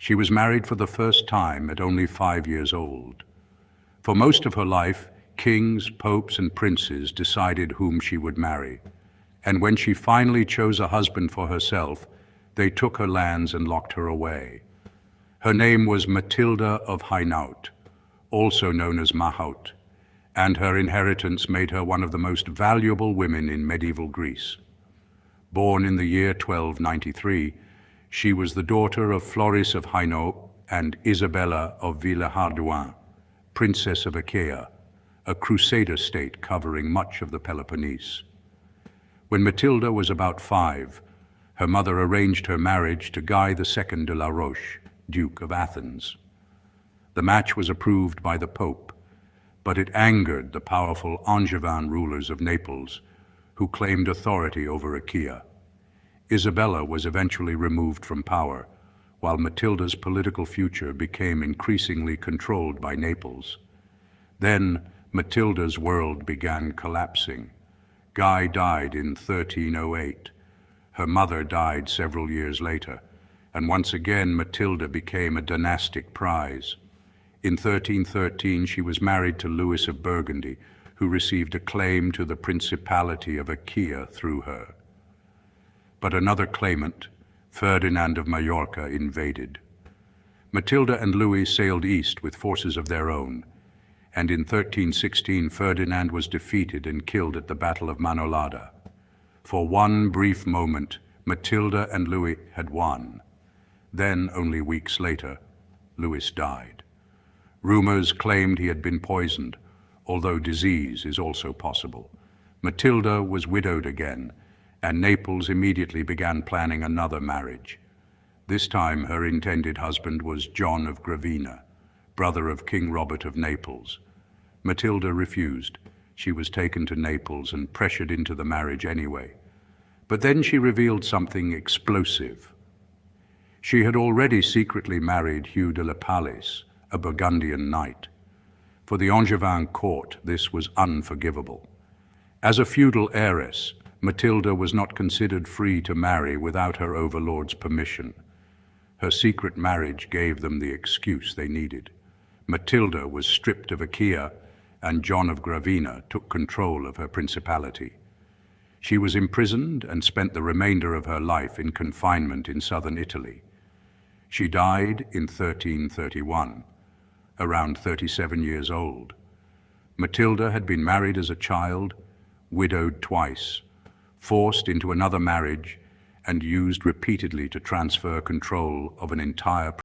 She was married for the first time at only 5 years old. For most of her life, kings, popes, and princes decided whom she would marry. And when she finally chose a husband for herself, they took her lands and locked her away. Her name was Matilda of Hainaut, also known as Mahaut, and her inheritance made her one of the most valuable women in medieval Greece. Born in the year 1293, she was the daughter of Floris of Hainaut and Isabella of Villehardouin, Princess of Achaia, a crusader state covering much of the Peloponnese. When Matilda was about 5, her mother arranged her marriage to Guy II de la Roche, Duke of Athens. The match was approved by the Pope, but it angered the powerful Angevin rulers of Naples, who claimed authority over Achaia. Isabella was eventually removed from power, while Matilda's political future became increasingly controlled by Naples. Then Matilda's world began collapsing. Guy died in 1308. Her mother died several years later, and once again Matilda became a dynastic prize. In 1313 she was married to Louis of Burgundy, who received a claim to the Principality of Achaia through her. But another claimant, Ferdinand of Majorca, invaded. Matilda and Louis sailed east with forces of their own, and in 1316 Ferdinand was defeated and killed at the Battle of Manolada. For one brief moment, Matilda and Louis had won. Then, only weeks later, Louis died. Rumors claimed he had been poisoned, although disease is also possible. Matilda was widowed again, and Naples immediately began planning another marriage. This time her intended husband was John of Gravina, brother of King Robert of Naples. Matilda refused. She was taken to Naples and pressured into the marriage anyway. But then she revealed something explosive. She had already secretly married Hugh de la Palice, a Burgundian knight. For the Angevin court, this was unforgivable. As a feudal heiress, Matilda was not considered free to marry without her overlord's permission. Her secret marriage gave them the excuse they needed. Matilda was stripped of Achaia, and John of Gravina took control of her principality. She was imprisoned and spent the remainder of her life in confinement in southern Italy. She died in 1331, around 37 years old. Matilda had been married as a child, widowed twice, forced into another marriage, and used repeatedly to transfer control of an entire